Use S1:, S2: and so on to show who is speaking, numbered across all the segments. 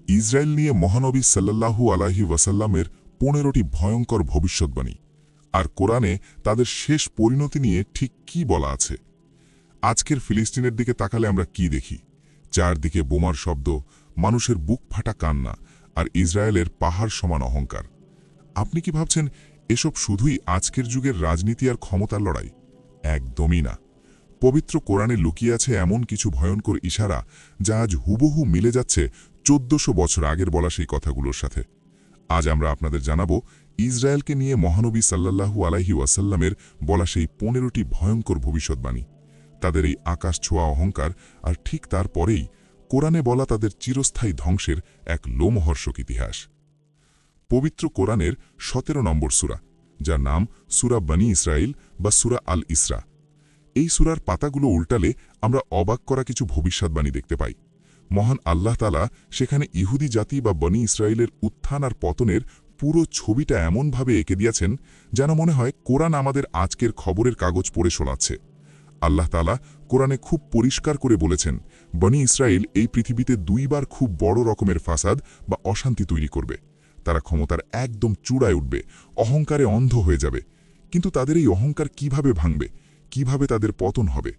S1: Israel নিয়ে মহানবী সাল্লাল্লাহু আলাইহি ওয়াসাল্লামের ১৫টি ভয়ঙ্কর ভবিষ্যৎবাণী, আর কোরআনে তাদের শেষ পরিণতি নিয়ে ঠিক কি বলা আছে। আজকের ফিলিস্তিনের দিকে তাকালে আমরা কি দেখি? চারদিকে বোমার শব্দ, মানুষের বুক ফাটা কান্না, আর ইসরায়েলের পাহাড় সমান অহংকার। আপনি কি ভাবছেন এসব শুধুই আজকের যুগের রাজনীতি আর ক্ষমতার লড়াই? একদমই না। পবিত্র কোরআনে লুকিয়ে আছে এমন কিছু ভয়ঙ্কর ইশারা, যা আজ হুবহু মিলে যাচ্ছে ১৪০০ বছর আগের বলা সেই কথাগুলোর সাথে। আজ আমরা আপনাদের জানাবো ইসরায়েলকে নিয়ে মহানবী সাল্লাল্লাহু আলাইহি ওয়াসাল্লামের বলা সেই ১৫টি ভয়ঙ্কর ভবিষ্যৎবাণী, তাদের এই আকাশ ছোঁয়া অহংকার, আর ঠিক তারপরেই কোরআনে বলা তাদের চিরস্থায়ী ধ্বংসের এক লোমহর্ষক ইতিহাস। পবিত্র কোরআনের ১৭ নম্বর সূরা, যার নাম সূরা বনী ইসরাইল বা সূরা আল ইসরা। এই সূরার পাতাগুলো উল্টালে আমরা অবাক করা কিছু ভবিষ্যৎবাণী দেখতে পাই। মহান আল্লাহ তাআলা সেখানে ইহুদি জাতি বা বনী ইসরায়েলের উত্থান আর পতনের পুরো ছবিটা এমনভাবে এঁকে দিয়েছেন যেন মনে হয় কোরআন আমাদের আজকের খবরের কাগজ পড়ে শোনাচ্ছে। আল্লাহ তাআলা কোরআনে খুব পরিষ্কার করে বলেছেন, বনী ইসরায়েল এই পৃথিবীতে দুইবার খুব বড় রকমের ফাসাদ বা অশান্তি তৈরি করবে। তারা ক্ষমতার একদম চূড়ায় উঠবে, অহংকারে অন্ধ হয়ে যাবে। কিন্তু তাদের এই অহংকার কিভাবে ভাঙবে, কিভাবে তাদের পতন হবে?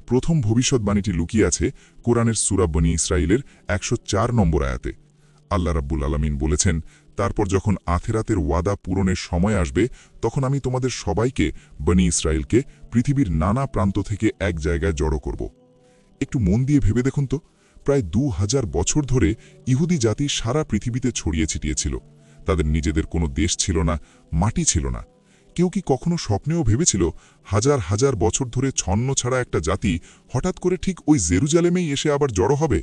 S1: প্রথম ভবিষ্যৎবাণীটি লুকিয়ে আছে কোরআনের সূরা বনী ইসরাইলের ১০৪ নম্বর আয়াতে। আল্লাহ রাব্বুল আলামিন বলেছেন, তারপর যখন আখিরাতের ওয়াদা পূরণের সময় আসবে, তখন আমি তোমাদের সবাইকে, বনী ইসরায়েলকে, পৃথিবীর নানা প্রান্ত থেকে এক জায়গায় জড়ো করব। একটু মন দিয়ে ভেবে দেখুন তো, প্রায় ২০০০ বছর ধরে ইহুদি জাতি সারা পৃথিবীতে ছড়িয়ে ছিটিয়েছিল। তাদের নিজেদের কোনো দেশ ছিল না, মাটি ছিল না। কেউ কি কখনো স্বপ্নেও ভেবেছিল হাজার হাজার বছর ধরে ছন্ন ছাড়া একটা জাতি হঠাৎ করে ঠিক ওই জেরুজালেমেই এসে আবার জড়ো হবে?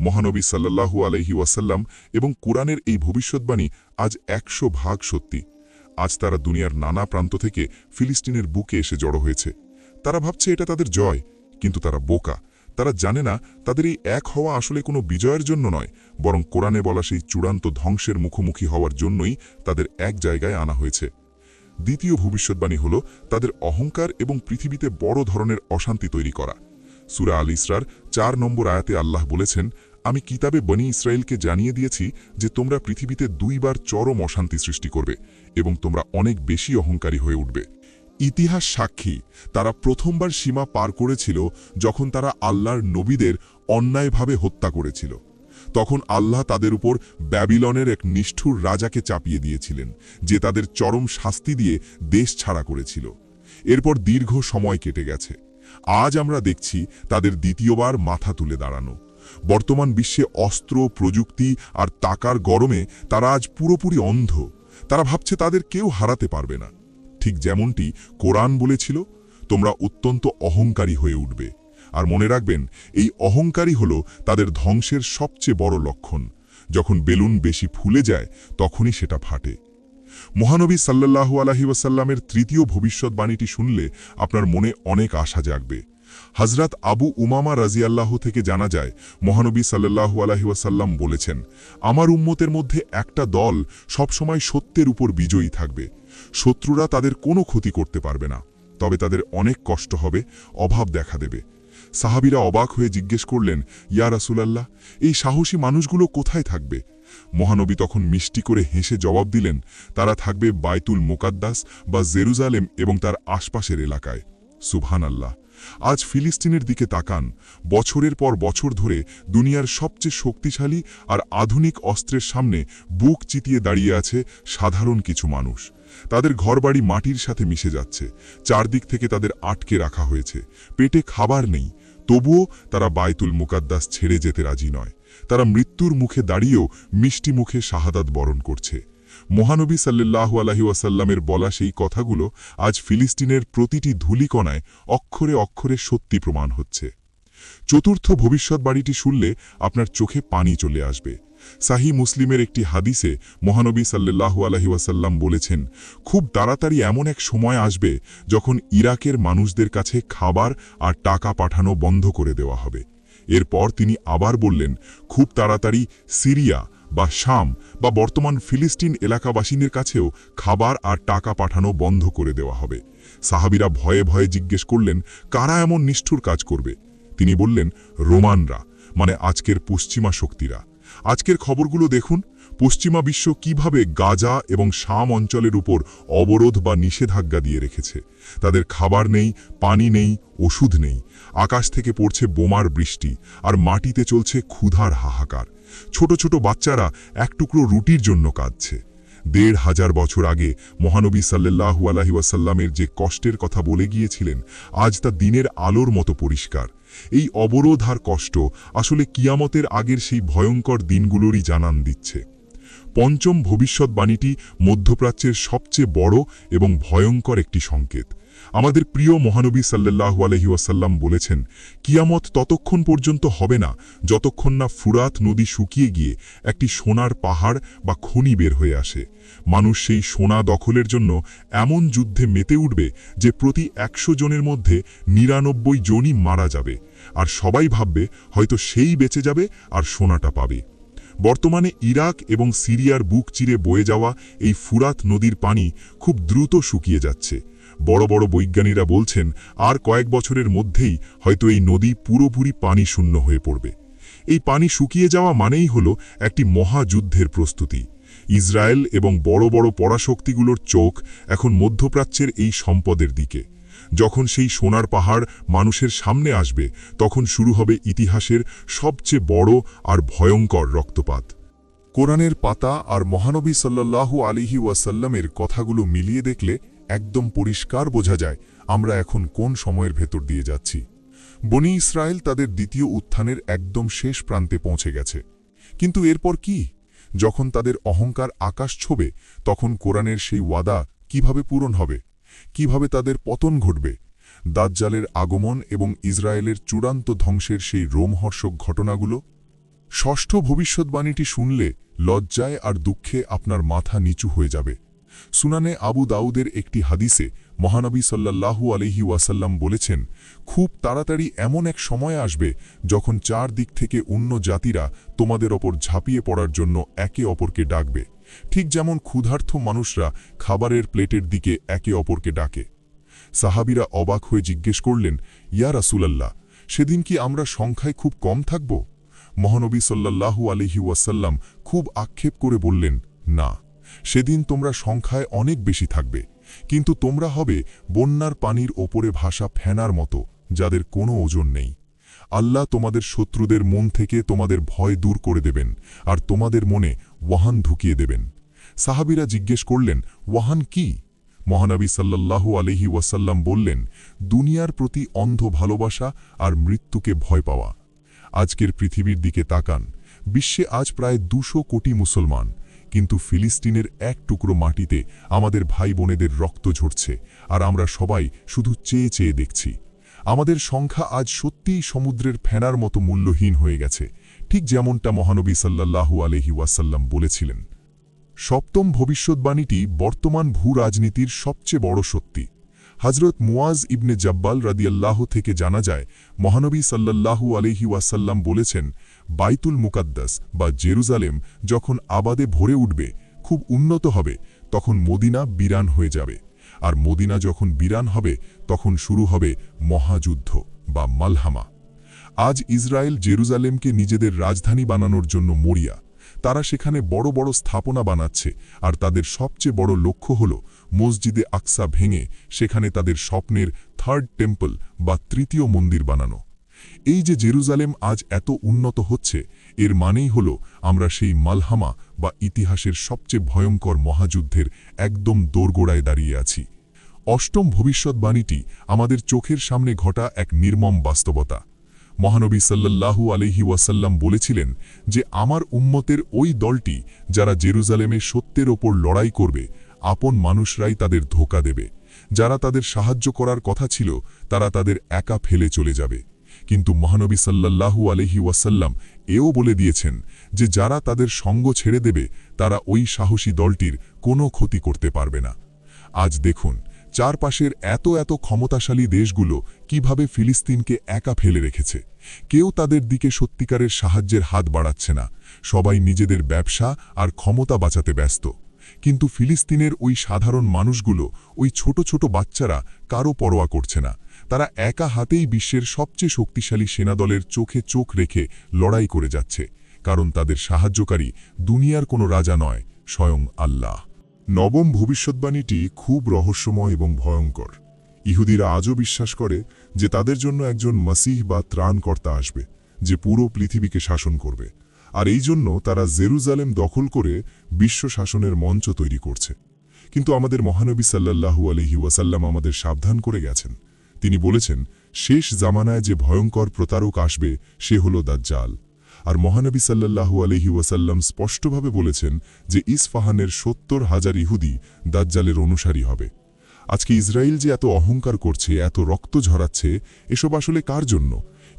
S1: মহানবী সাল্লাল্লাহু আলাইহি ওয়াসাল্লাম এবং কোরআনের এই ভবিষ্যৎবাণী আজ ১০০% সত্যি। আজ তারা দুনিয়ার নানা প্রান্ত থেকে ফিলিস্তিনের বুকে এসে জড়ো হয়েছে। তারা ভাবছে এটা তাদের জয়, কিন্তু তারা বোকা। তারা জানে না তাদের এই এক হওয়া আসলে কোনো বিজয়ের জন্য নয়, বরং কোরআনে বলা সেই চূড়ান্ত ধ্বংসের মুখোমুখি হওয়ার জন্যই তাদের এক জায়গায় আনা হয়েছে। দ্বিতীয় ভবিষ্যৎবাণী হল তাদের অহংকার এবং পৃথিবীতে বড় ধরনের অশান্তি তৈরি করা। সূরা আল ইসরার ৪ নম্বর আয়াতে আল্লাহ বলেছেন, আমি কিতাবে বনী ইসরায়েলকে জানিয়ে দিয়েছি যে তোমরা পৃথিবীতে দুইবার চরম অশান্তি সৃষ্টি করবে এবং তোমরা অনেক বেশি অহংকারী হয়ে উঠবে। ইতিহাস সাক্ষী, তারা প্রথমবার সীমা পার করেছিল যখন তারা আল্লাহর নবীদের অন্যায়ভাবে হত্যা করেছিল। তখন আল্লাহ তাদের উপর ব্যাবিলনের এক নিষ্ঠুর রাজাকে চাপিয়ে দিয়েছিলেন, যে তাদের চরম শাস্তি দিয়ে দেশ ছাড়া করেছিল। এরপর দীর্ঘ সময় কেটে গেছে। আজ আমরা দেখছি তাদের দ্বিতীয়বার মাথা তুলে দাঁড়ানো। বর্তমান বিশ্বে অস্ত্র, প্রযুক্তি আর টাকার গরমে তারা আজ পুরোপুরি অন্ধ। তারা ভাবছে তাদের কেউ হারাতে পারবে না। ঠিক যেমনটি কোরআন বলেছিল, তোমরা অত্যন্ত অহংকারী হয়ে উঠবে। আর মনে রাখবেন, এই অহংকারই হলো তাদের ধ্বংসের সবচেয়ে বড় লক্ষণ। যখন বেলুন বেশি ফুলে যায়, তখনই সেটা ফাটে। মহানবী সাল্লাল্লাহু আলাইহি ওয়াসাল্লামের তৃতীয় ভবিষ্যৎবাণীটি শুনলে আপনার মনে অনেক আশা জাগবে। হযরত আবু উমামা রাদিয়াল্লাহু থেকে জানা যায়, মহানবী সাল্লাল্লাহু আলাইহি ওয়াসাল্লাম বলেছেন, আমার উম্মতের মধ্যে একটা দল সবসময় সত্যের উপর বিজয়ী থাকবে। শত্রুরা তাদের কোনো ক্ষতি করতে পারবে না, তবে তাদের অনেক কষ্ট হবে, অভাব দেখা দেবে। সাহাবীরা অবাক হয়ে জিজ্ঞেস করলেন, ইয়া রাসূলাল্লাহ, এই সাহসী মানুষগুলো কোথায় থাকবে? মহানবী তখন মিষ্টি করে হেসে জবাব দিলেন, তারা থাকবে বাইতুল মুকাদ্দাস বা জেরুজালেম এবং তার আশপাশের এলাকায়। সুবহানাল্লাহ। আজ ফিলিস্তিনের দিকে তাকান। বছরের পর বছর ধরে দুনিয়ার সবচেয়ে শক্তিশালী আর আধুনিক অস্ত্রের সামনে বুক চিতিয়ে দাঁড়িয়ে আছে সাধারণ কিছু মানুষ। তাদের ঘরবাড়ি মাটির সাথে মিশে যাচ্ছে, চারদিক থেকে তাদের আটকে রাখা হয়েছে, পেটে খাবার নেই। তবুও তারা বাইতুল মুকাদ্দাস ছেড়ে যেতে রাজি নয়। তারা মৃত্যুর মুখে দাঁড়িয়েও মিষ্টি মুখে শাহাদাত বরণ করছে। মহানবী সাল্লাল্লাহু আলাইহি ওয়াসাল্লামের বলা সেই কথাগুলো আজ ফিলিস্তিনের প্রতিটি ধূলিকণায় অক্ষরে অক্ষরে সত্যি প্রমাণ হচ্ছে। চতুর্থ ভবিষ্যৎবাণীটি শুনলে আপনার চোখে পানি চলে আসবে। সাহি মুসলিমের একটি হাদিসে মহানবী সাল্লাল্লাহু আলাইহি ওয়াসাল্লাম বলেছেন, খুব তাড়াতাড়ি এমন এক সময় আসবে যখন ইরাকের মানুষদের কাছে খাবার আর টাকা পাঠানো বন্ধ করে দেওয়া হবে। এরপর তিনি আবার বললেন, খুব তাড়াতাড়ি সিরিয়া বা শাম বা বর্তমান ফিলিস্তিন এলাকাবাসীদের কাছেও খাবার আর টাকা পাঠানো বন্ধ করে দেওয়া হবে। সাহাবীরা ভয়ে ভয়ে জিজ্ঞেস করলেন, কারা এমন নিষ্ঠুর কাজ করবে? তিনি বললেন, রোমানরা, মানে আজকের পশ্চিমা শক্তিরা। আজকের খবরগুলো দেখুন, পশ্চিমা বিশ্ব কিভাবে গাজা এবং শাম অঞ্চলের উপর অবরোধ বা নিষেধাজ্ঞা দিয়ে রেখেছে। তাদের খাবার নেই, পানি নেই, ওষুধ নেই। আকাশ থেকে পড়ছে বোমার বৃষ্টি, আর মাটিতে চলছে ক্ষুধার হাহাকার। ছোট ছোট বাচ্চারা এক টুকরো রুটির জন্য কাঁদছে। ১৫০০ বছর আগে মহানবী সাল্লাল্লাহু আলাইহি ওয়াসাল্লামের যে কষ্টের কথা বলে গিয়েছিলেন, আজ তা দিনের আলোর মতো পরিষ্কার। এই অবরোধ আর কষ্ট আসলে কিয়ামতের আগের সেই ভয়ঙ্কর দিনগুলোরই জানান দিচ্ছে। পঞ্চম ভবিষ্যৎবাণীটি মধ্যপ্রাচ্যের সবচেয়ে বড় এবং ভয়ঙ্কর একটি সংকেত। আমাদের প্রিয় মহানবী সাল্লাল্লাহু আলাইহি ওয়াসাল্লাম বলেছেন, কিয়ামত ততক্ষণ পর্যন্ত হবে না যতক্ষণ না ফুরাত নদী শুকিয়ে গিয়ে একটি সোনার পাহাড় বা খনি বের হয়ে আসে। মানুষ সেই সোনা দখলের জন্য এমন যুদ্ধে মেতে উঠবে যে প্রতি ১০০ জনের মধ্যে ৯৯ জনই মারা যাবে, আর সবাই ভাববে হয়তো সেই বেঁচে যাবে আর সোনাটা পাবে। বর্তমানে ইরাক এবং সিরিয়ার বুক চিরে বয়ে যাওয়া এই ফুরাত নদীর পানি খুব দ্রুত শুকিয়ে যাচ্ছে। বড় বড় বৈজ্ঞানিকরা বলছেন, আর কয়েক বছরের মধ্যেই হয়তো এই নদী পুরোপুরি পানি শূন্য হয়ে পড়বে। এই পানি শুকিয়ে যাওয়া মানেই হলো একটি মহাযুদ্ধের প্রস্তুতি। ইসরায়েল এবং বড় বড় পরাশক্তিগুলোর চোখ এখন মধ্যপ্রাচ্যের এই সম্পদের দিকে। যখন সেই সোনার পাহাড় মানুষের সামনে আসবে, তখন শুরু হবে ইতিহাসের সবচেয়ে বড় আর ভয়ঙ্কর রক্তপাত। কোরআনের পাতা আর মহানবী সাল্লাল্লাহু আলাইহি ওয়াসাল্লামের কথাগুলো মিলিয়ে দেখলে একদম পরিষ্কার বোঝা যায় আমরা এখন কোন সময়ের ভেতর দিয়ে যাচ্ছি। বনি ইসরায়েল তাদের দ্বিতীয় উত্থানের একদম শেষ প্রান্তে পৌঁছে গেছে। কিন্তু এরপর কি? যখন তাদের অহংকার আকাশ ছোবে, তখন কোরআনের সেই ওয়াদা কিভাবে পূরণ হবে? কিভাবে তাদের পতন ঘটবে? দাজ্জালের আগমন এবং ইসরায়েলের চূড়ান্ত ধ্বংসের সেই রোমহর্ষক ঘটনাগুলো। ষষ্ঠ ভবিষ্যৎবাণীটি শুনলে লজ্জায় আর দুঃখে আপনার মাথা নিচু হয়ে যাবে। সুনানে আবু দাউদের একটি হাদিসে মহানবী সাল্লাল্লাহু আলাইহি ওয়াসাল্লাম বলেছেন, খুব তাড়াতাড়ি এমন এক সময় আসবে যখন চারদিক থেকে অন্য জাতিরা তোমাদের ওপর ঝাঁপিয়ে পড়ার জন্য একে অপরকে ডাকবে, ঠিক যেমন ক্ষুধার্ত মানুষরা খাবারের প্লেটের দিকে একে অপরকে ডাকে। সাহাবীরা অবাক হয়ে জিজ্ঞেস করলেন, ইয়া রাসূলাল্লাহ, সেদিন কি আমরা সংখ্যায় খুব কম থাকব? মহানবী সাল্লাল্লাহু আলাইহি ওয়াসাল্লাম খুব আক্ষেপ করে বললেন, না, সেদিন তোমরা সংখ্যায় অনেক বেশি থাকবে, কিন্তু তোমরা হবে বন্যার পানির ওপরে ভাসা ফেনার মতো, যাদের কোনো ওজন নেই। আল্লাহ তোমাদের শত্রুদের মন থেকে তোমাদের ভয় দূর করে দেবেন, আর তোমাদের মনে ওয়াহান ঢুকিয়ে দেবেন। সাহাবীরা জিজ্ঞেস করলেন, ওয়াহান কি? মহানবী সাল্লাল্লাহু আলাইহি ওয়াসাল্লাম বললেন, দুনিয়ার প্রতি অন্ধ ভালোবাসা আর মৃত্যুকে ভয় পাওয়া। আজকের পৃথিবীর দিকে তাকান, বিশ্বে আজ প্রায় ২০০ কোটি মুসলমান, কিন্তু ফিলিস্তিনের এক টুকরো মাটিতে আমাদের ভাই বোনেদের রক্ত ঝরছে, আর আমরা সবাই শুধু চেয়ে চেয়ে দেখছি। আমাদের সংখ্যা আজ সত্যিই সমুদ্রের ফেনার মতো মূল্যহীন হয়ে গেছে, ঠিক যেমনটা মহানবী সাল্লাল্লাহু আলাইহি ওয়াসাল্লাম বলেছিলেন। সপ্তম ভবিষ্যৎবাণীটি বর্তমান ভূরাজনীতির সবচেয়ে বড় সত্যি। হযরত মুয়াজ ইবনে জাব্বাল রাদিয়াল্লাহু থেকে জানা যায়, মহানবী সাল্লাল্লাহু আলাইহি ওয়াসাল্লাম বলেছেন, বাইতুল মুকাদ্দাস বা জেরুজালেম যখন আবাদে ভরে উঠবে, খুব উন্নত হবে, তখন মদিনা বিরান হয়ে যাবে। আর মদিনা যখন বিরান হবে, তখন শুরু হবে মহাযুদ্ধ বা মালহামা। আজ ইসরায়েল জেরুজালেমকে নিজেদের রাজধানী বানানোর জন্য মরিয়া। তারা সেখানে বড় বড় স্থাপনা বানাচ্ছে, আর তাদের সবচেয়ে বড় লক্ষ্য হল মসজিদে আকসা ভেঙে সেখানে তাদের স্বপ্নের থার্ড টেম্পল বা তৃতীয় মন্দির বানানো। এই যে জেরুজালেম আজ এত উন্নত হচ্ছে, এর মানেই হল আমরা সেই মালহামা বা ইতিহাসের সবচেয়ে ভয়ঙ্কর মহাযুদ্ধের একদম দোরগোড়ায় দাঁড়িয়ে আছি। অষ্টম ভবিষ্যৎবাণীটি আমাদের চোখের সামনে ঘটা এক নির্মম বাস্তবতা। মহানবী সাল্লাল্লাহু আলাইহি ওয়াসাল্লাম বলেছিলেন যে আমার উম্মতের ওই দলটি যারা জেরুজালেমে সত্যের ওপর লড়াই করবে, আপন মানুষরাই তাদের ধোঁকা দেবে। যারা তাদের সাহায্য করার কথা ছিল, তারা তাদের একা ফেলে চলে যাবে। কিন্তু মহানবী সাল্লাল্লাহু আলাইহি ওয়াসাল্লাম এও বলে দিয়েছেন যে যারা তাদের সঙ্গ ছেড়ে দেবে, তারা ওই সাহসী দলটির কোনো ক্ষতি করতে পারবে না। আজ দেখুন, চারপাশের এত এত ক্ষমতাশালী দেশগুলো কিভাবে ফিলিস্তিনকে একা ফেলে রেখেছে। কেউ তাদের দিকে সত্যিকারের সাহায্যের হাত বাড়াচ্ছে না, সবাই নিজেদের ব্যবসা আর ক্ষমতা বাঁচাতে ব্যস্ত। কিন্তু ফিলিস্তিনের ওই সাধারণ মানুষগুলো, ওই ছোট ছোট বাচ্চারা কারও পরোয়া করছে না। তারা একা হাতেই বিশ্বের সবচেয়ে শক্তিশালী সেনাদলের চোখে চোখ রেখে লড়াই করে যাচ্ছে। কারণ তাদের সাহায্যকারী দুনিয়ার কোনো রাজা নয়, স্বয়ং আল্লাহ। নবম ভবিষ্যদ্বাণীটি খুব রহস্যময় এবং ভয়ঙ্কর। ইহুদিরা আজও বিশ্বাস করে যে তাদের জন্য একজন মাসিহ বা ত্রাণকর্তা আসবে, যে পুরো পৃথিবীকে শাসন করবে, আর এই জন্য তারা জেরুজালেম দখল করে বিশ্ব শাসনের মঞ্চ তৈরি করছে। কিন্তু আমাদের মহানবী সাল্লাল্লাহু আলাইহি ওয়াসাল্লাম আমাদের সাবধান করে গেছেন। তিনি বলেছেন, শেষ জামানায় যে ভয়ঙ্কর প্রতারক আসবে সে হলো দাজ্জাল। আর মহানবী সাল্লাল্লাহু আলাইহি ওয়াসাল্লাম স্পষ্টভাবে বলেছেন যে ইসফাহানের ৭০,০০০ ইহুদি দাজ্জালের অনুসারী হবে। আজকে ইসরায়েল যে এত অহংকার করছে, এত রক্ত ঝরাচ্ছে, এসব আসলে কার জন্য?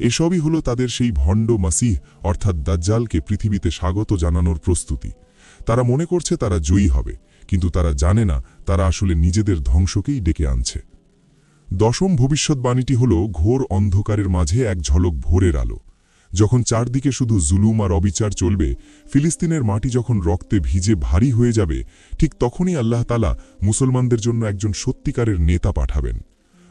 S1: এসবই হলো তাদের সেই ভণ্ড মাসিহ অর্থাৎ দাজ্জালকে পৃথিবীতে স্বাগত জানানোর প্রস্তুতি। তারা মনে করছে তারা জয়ী হবে, কিন্তু তারা জানে না তারা আসলে নিজেদের ধ্বংসকেই ডেকে আনছে। দশম ভবিষ্যদ্বাণীটি হল ঘোর অন্ধকারের মাঝে এক ঝলক ভোরের আলো। যখন চারদিকে শুধু জুলুম আর অবিচার চলবে, ফিলিস্তিনের মাটি যখন রক্তে ভিজে ভারী হয়ে যাবে, ঠিক তখনই আল্লাহ তাআলা মুসলমানদের জন্য একজন সত্যিকারের নেতা পাঠাবেন।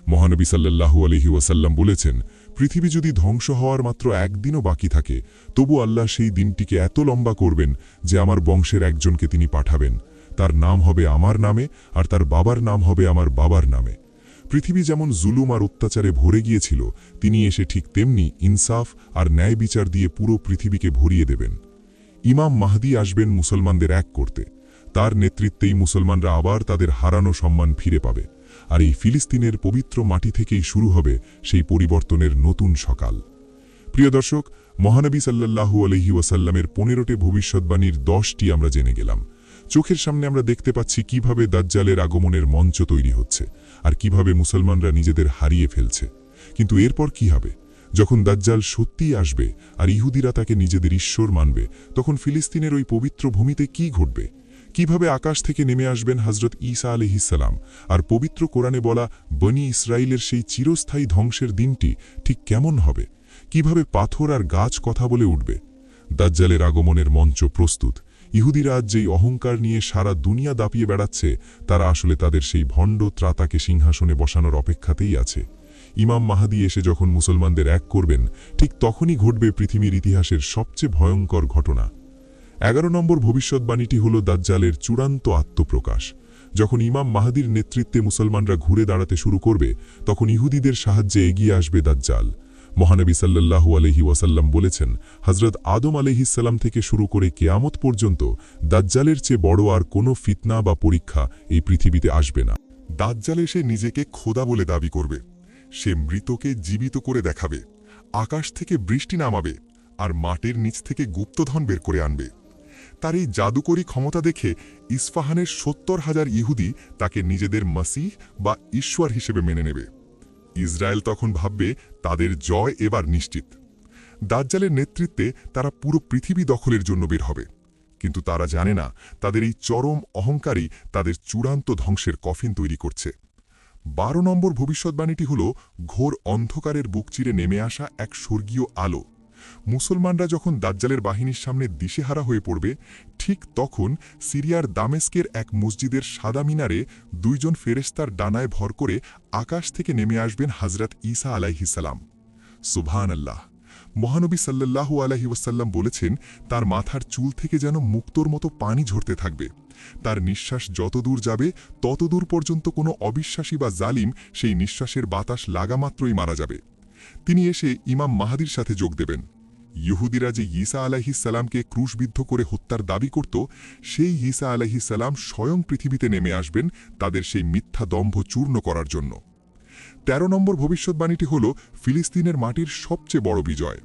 S1: মহানবী সাল্লাল্লাহু আলাইহি ওয়াসাল্লাম বলেছেন, পৃথিবী যদি ধ্বংস হওয়ার মাত্র একদিনও বাকি থাকে, তবু আল্লাহ সেই দিনটিকে এত লম্বা করবেন যে আমার বংশের একজনকে তিনি পাঠাবেন। তার নাম হবে আমার নামে, আর তার বাবার নাম হবে আমার বাবার নামে। পৃথিবী যেমন জুলুম আর অত্যাচারে ভরে গিয়েছিল, তিনি এসে ঠিক তেমনি ইনসাফ আর ন্যায় বিচার দিয়ে পুরো পৃথিবীকে ভরিয়ে দেবেন। ইমাম মাহদী আসবেন মুসলমানদের এক করতে। তার নেতৃত্বেই মুসলমানরা আবার তাদের হারানো সম্মান ফিরে পাবে, আর এই ফিলিস্তিনের পবিত্র মাটি থেকেই শুরু হবে সেই পরিবর্তনের নতুন সকাল। প্রিয় দর্শক, মহানবী সাল্লাল্লাহু আলাইহি ওয়াসাল্লামের ১৫টি ভবিষ্যদ্বাণীর ১০টি আমরা জেনে গেলাম। চোখের সামনে আমরা দেখতে পাচ্ছি কিভাবে দাজ্জালের আগমনের মঞ্চ তৈরি হচ্ছে, আর কিভাবে মুসলমানরা নিজেদের হারিয়ে ফেলছে। কিন্তু এরপর কি হবে? যখন দাজ্জাল সত্যিই আসবে আর ইহুদিরা তাকে নিজেদের ঈশ্বর মানবে, তখন ফিলিস্তিনের ওই পবিত্র ভূমিতে কি ঘটবে? কিভাবে আকাশ থেকে নেমে আসবেন হযরত ঈসা আলাইহিস সালাম, আর পবিত্র কোরআনে বলা বনি ইসরাইলের সেই চিরস্থায়ী ধ্বংসের দিনটি ঠিক কেমন হবে? কিভাবে পাথর আর গাছ কথা বলে উঠবে? দাজ্জালের আগমনের মঞ্চ প্রস্তুত। ইহুদিরা আজ যেই অহংকার নিয়ে সারা দুনিয়া দাপিয়ে বেড়াচ্ছে, তারা আসলে তাদের সেই ভণ্ড ত্রাতাকে সিংহাসনে বসানোর অপেক্ষাতেই আছে। ইমাম মাহদী এসে যখন মুসলমানদের এক করবেন, ঠিক তখনই ঘটবে পৃথিবীর ইতিহাসের সবচেয়ে ভয়ঙ্কর ঘটনা। ১১ নম্বর ভবিষ্যদ্বাণীটি হল দাজ্জালের চূড়ান্ত আত্মপ্রকাশ। যখন ইমাম মাহদীর নেতৃত্বে মুসলমানরা ঘুরে দাঁড়াতে শুরু করবে, তখন ইহুদিদের সাহায্যে এগিয়ে আসবে দাজ্জাল। মহানবী সাল্লাল্লাহু আলাইহি ওয়াসাল্লাম বলেছেন, হযরত আদম আলাইহিস সালাম থেকে শুরু করে কিয়ামত পর্যন্ত দাজ্জালের চেয়ে বড় আর কোনো ফিতনা বা পরীক্ষা এই পৃথিবীতে আসবে না। দাজ্জাল এসে নিজেকে খোদা বলে দাবি করবে। সে মৃতকে জীবিত করে দেখাবে, আকাশ থেকে বৃষ্টি নামাবে, আর মাটির নিচ থেকে গুপ্তধন বের করে আনবে। তার এই জাদুকরী ক্ষমতা দেখে ইসফাহানের ৭০,০০০ ইহুদি তাকে নিজেদের মাসিহ বা ঈশ্বর হিসেবে মেনে নেবে। ইসরায়েল তখন ভাববে তাদের জয় এবার নিশ্চিত। দাজ্জালের নেতৃত্বে তারা পুরো পৃথিবী দখলের জন্য বের হবে, কিন্তু তারা জানে না তাদের এই চরম অহংকারই তাদের চূড়ান্ত ধ্বংসের কফিন তৈরি করছে। ১২ নম্বর ভবিষ্যদ্বাণীটি হল ঘোর অন্ধকারের বুক চিরে নেমে আসা এক স্বর্গীয় আলো। মুসলমানরা যখন দাজ্জালের বাহিনীর সামনে দিশেহারা হয়ে পড়বে, ঠিক তখন সিরিয়ার দামেস্কের এক মসজিদের সাদা মিনারে ২ জন ফেরেশতার ডানায় ভর করে আকাশ থেকে নেমে আসবেন হযরত ঈসা আলাইহিস সালাম। সুবহানাল্লাহ! মহানবী সাল্লাল্লাহু আলাইহি ওয়াসাল্লাম বলেছেন, তার মাথার চুল থেকে যেন মুক্তোর মতো পানি ঝরতে থাকবে। তার নিঃশ্বাস যতদূর যাবে ততদূর পর্যন্ত কোনো অবিশ্বাসী বা জালিম সেই নিঃশ্বাসের বাতাস লাগামাত্রই মারা যাবে। তিনি এসে ইমাম মাহদীর সাথে যোগ দেবেন। ইহুদিরা যে ঈসা আলাইহিস সালামকে ক্রুশবিদ্ধ করে হত্যার দাবি করত, সেই ঈসা আলাইহিস সালাম স্বয়ং পৃথিবীতে নেমে আসবেন তাদের সেই মিথ্যা দম্ভ চূর্ণ করার জন্য। ১৩ নম্বর ভবিষ্যদ্বাণীটি হল ফিলিস্তিনের মাটির সবচেয়ে বড় বিজয়।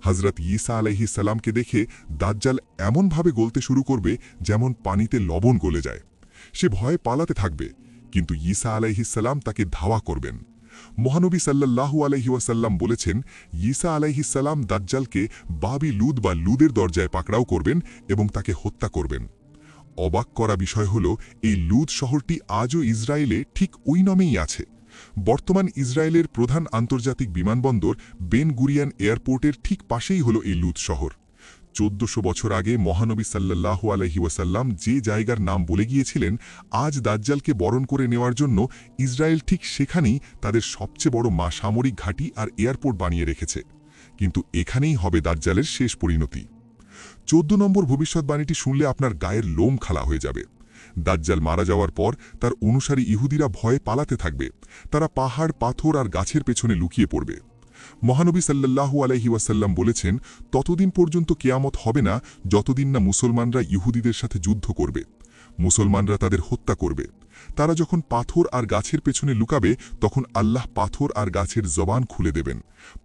S1: হযরত ঈসা আলাইহিস সালামকে দেখে দাজ্জাল এমনভাবে গলতে শুরু করবে যেমন পানিতে লবণ গলে যায়। সে ভয়ে পালাতে থাকবে, কিন্তু ঈসা আলাইহিস সালাম তাকে ধাওয়া করবেন। মহানবী সাল্লাল্লাহু আলাইহি ওয়াসাল্লাম বলেছেন, ঈসা আলাইহিস সালাম দাজ্জালকে বাবি লুদ বা লুদের দরজায় পাকড়াও করবেন এবং তাকে হত্যা করবেন। অবাক করা বিষয় হল, এই লুদ শহরটি আজও ইসরায়েলে ঠিক ওই নামেই আছে। বর্তমান ইসরায়েলের প্রধান আন্তর্জাতিক বিমানবন্দর বেন গুরিয়ান এয়ারপোর্টের ঠিক পাশেই হল এই লুদ শহর। ১৪০০ বছর আগে মহানবী সাল্লাল্লাহু আলাইহি ওয়াসাল্লাম যে জায়গার নাম বলে গিয়েছিলেন, আজ দাজ্জালকে বরণ করে নেওয়ার জন্য ইসরায়েল ঠিক সেখানেই তাদের সবচেয়ে বড় সামরিক ঘাঁটি আর এয়ারপোর্ট বানিয়ে রেখেছে। কিন্তু এখানেই হবে দাজ্জালের শেষ পরিণতি। 14 নম্বর ভবিষ্যৎবাণীটি শুনলে আপনার গায়ের লোম খালা হয়ে যাবে। দাজ্জাল মারা যাওয়ার পর তার অনুসারী ইহুদিরা ভয়ে পালাতে থাকবে। তারা পাহাড়, পাথর আর গাছের পেছনে লুকিয়ে পড়বে। মহানবী সাল্লাল্লাহু আলাইহি ওয়াসাল্লাম বলেছেন, ততদিন পর্যন্ত কিয়ামত হবে না যতদিন না মুসলমানরা ইহুদিদের সাথে যুদ্ধ করবে। মুসলমানরা তাদের হত্যা করবে। তারা যখন পাথর আর গাছের পেছনে লুকাবে, তখন আল্লাহ পাথর আর গাছের জবান খুলে দেবেন।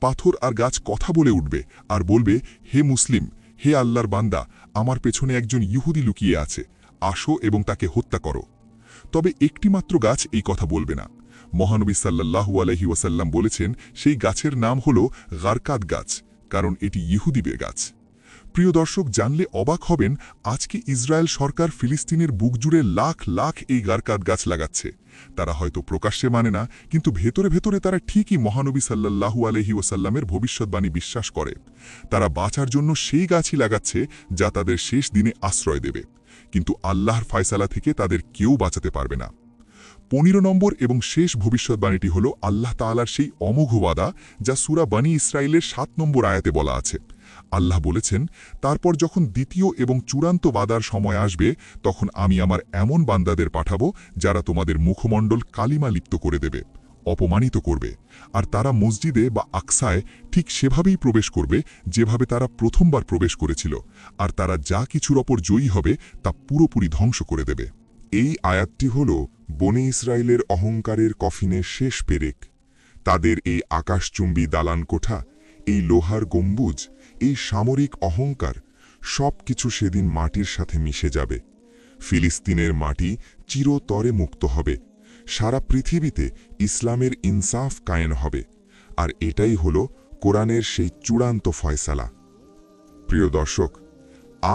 S1: পাথর আর গাছ কথা বলে উঠবে আর বলবে, হে মুসলিম, হে আল্লাহর বান্দা, আমার পেছনে একজন ইহুদি লুকিয়ে আছে, আসো এবং তাকে হত্যা করো। তবে একটিমাত্র গাছ এই কথা বলবে না। মহানবী সাল্লাল্লাহু আলাইহি ওয়াসাল্লাম বলেছেন, সেই গাছের নাম হল গারকাদ গাছ, কারণ এটি ইহুদিদের গাছ। প্রিয় দর্শক, জানলে অবাক হবেন, আজকে ইসরায়েল সরকার ফিলিস্তিনের বুক জুড়ে লাখ লাখ এই গারকাদ গাছ লাগাচ্ছে। তারা হয়তো প্রকাশ্যে মানে না, কিন্তু ভেতরে ভেতরে তারা ঠিকই মহানবী সাল্লাল্লাহু আলাইহি ওয়াসাল্লামের ভবিষ্যৎবাণী বিশ্বাস করে। তারা বাঁচার জন্য সেই গাছই লাগাচ্ছে যা তাদের শেষ দিনে আশ্রয় দেবে। কিন্তু আল্লাহর ফয়সালা থেকে তাদের কেউ বাঁচাতে পারবে না। 15 নম্বর এবং শেষ ভবিষ্যৎবাণীটি হল আল্লাহ তাআলার সেই অমোঘ ওয়াদা, যা সূরা বনী ইসরাইলের 7 নম্বর আয়াতে বলা আছে। আল্লাহ বলেছেন, তারপর যখন দ্বিতীয় এবং চূড়ান্ত ওয়াদার সময় আসবে, তখন আমি আমার এমন বান্দাদের পাঠাবো যারা তোমাদের মুখমণ্ডল কালিমা লিপ্ত করে দেবে, অপমানিত করবে, আর তারা মসজিদে বা আকসায় ঠিক সেভাবেই প্রবেশ করবে যেভাবে তারা প্রথমবার প্রবেশ করেছিল, আর তারা যা কিছুর ওপর জয়ী হবে তা পুরোপুরি ধ্বংস করে দেবে। এই আয়াতটি হল বনী ইসরায়েলের অহংকারের কফিনের শেষ পেরেক। তাদের এই আকাশচুম্বী দালান কোঠা, এই লোহার গম্বুজ, এই সামরিক অহংকার, সব কিছু সেদিন মাটির সাথে মিশে যাবে। ফিলিস্তিনের মাটি চিরতরে মুক্ত হবে। সারা পৃথিবীতে ইসলামের ইনসাফ কায়েম হবে। আর এটাই হল কোরআনের সেই চূড়ান্ত ফয়সালা। প্রিয় দর্শক,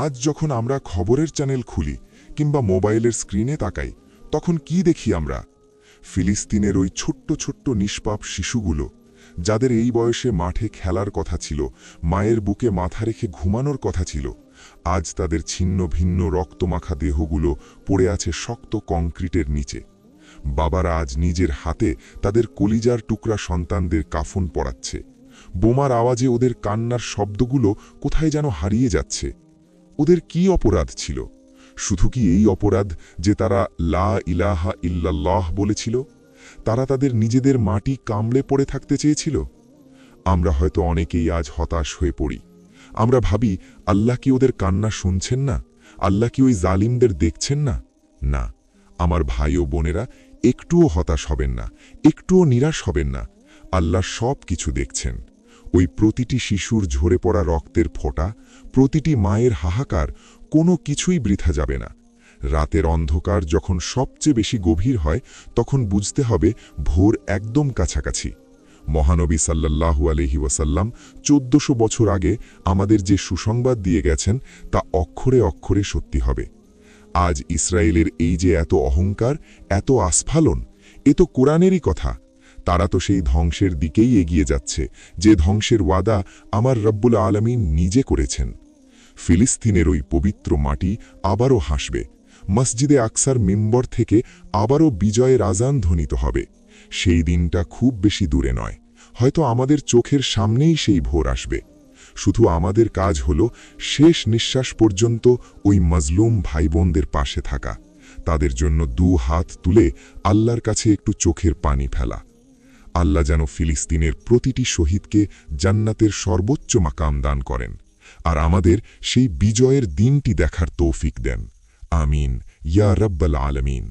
S1: আজ যখন আমরা খবরের চ্যানেল খুলি কিংবা মোবাইলের স্ক্রিনে তাকাই, তখন কি দেখি আমরা? ফিলিস্তিনের ওই ছোট্ট ছোট্ট নিষ্পাপ শিশুগুলো, যাদের এই বয়সে মাঠে খেলার কথা ছিল, মায়ের বুকে মাথা রেখে ঘুমানোর কথা ছিল, আজ তাদের ছিন্ন ভিন্ন রক্তমাখা দেহগুলো পড়ে আছে শক্ত কংক্রিটের নিচে। বাবারা আজ নিজের হাতে তাদের কলিজার টুকরা সন্তানদের কাফন পরাচ্ছে। বোমার আওয়াজে ওদের কান্নার শব্দগুলো কোথায় যেন হারিয়ে যাচ্ছে। ওদের কি অপরাধ ছিল? শুধু কি এই অপরাধ যে তারা লা ইলাহা ইল্লাল্লাহ বলেছিল? তারা তাদের নিজেদের মাটি কামড়ে পড়ে থাকতে চেয়েছিল? আমরা হয়তো অনেকেই আজ হতাশ হয়ে পড়ি। আমরা ভাবি, আল্লাহ কি ওদের কান্না শুনছেন না? আল্লাহ কি ওই জালিমদের দেখছেন না? না, আমার ভাই ও বোনেরা, একটুও হতাশ হবেন না, একটুও নিরাশ হবেন না। আল্লাহ সব কিছু দেখছেন। ওই প্রতিটি শিশুর ঝরে পড়া রক্তের ফোঁটা, প্রতিটি মায়ের হাহাকার, কোনো কিছুই বৃথা যাবে না। রাতের অন্ধকার যখন সবচেয়ে বেশি গভীর হয়, তখন বুঝতে হবে ভোর একদম কাছাকাছি। মহানবী সাল্লাল্লাহু আলাইহি ওয়াসাল্লাম 1400 বছর আগে আমাদের যে সুসংবাদ দিয়ে গেছেন, তা অক্ষরে অক্ষরে সত্যি হবে। আজ ইসরায়েলের এই যে এত অহংকার, এত আস্ফালন, এ তো কোরআনেরই কথা। তারা তো সেই ধ্বংসের দিকেই এগিয়ে যাচ্ছে, যে ধ্বংসের ওয়াদা আমার রব্বুল আলামিন নিজে করেছেন। ফিলিস্তিনের ওই পবিত্র মাটি আবারও হাসবে। মসজিদে আকসার মিম্বর থেকে আবারও বিজয়ের আজান ধ্বনিত হবে। সেই দিনটা খুব বেশি দূরে নয়, হয়তো আমাদের চোখের সামনেই সেই ভোর আসবে। শুধু আমাদের কাজ হল শেষ নিঃশ্বাস পর্যন্ত ওই মজলুম ভাইবোনদের পাশে থাকা, তাদের জন্য 2 হাত তুলে আল্লাহর কাছে একটু চোখের পানি ফেলা। আল্লাহ যেন ফিলিস্তিনের প্রতিটি শহীদকে জান্নাতের সর্বোচ্চ মাকাম দান করেন, আর আমাদের সেই বিজয়ের দিনটি দেখার তৌফিক দেন। আমিন ইয়া রাব্বাল আলামিন।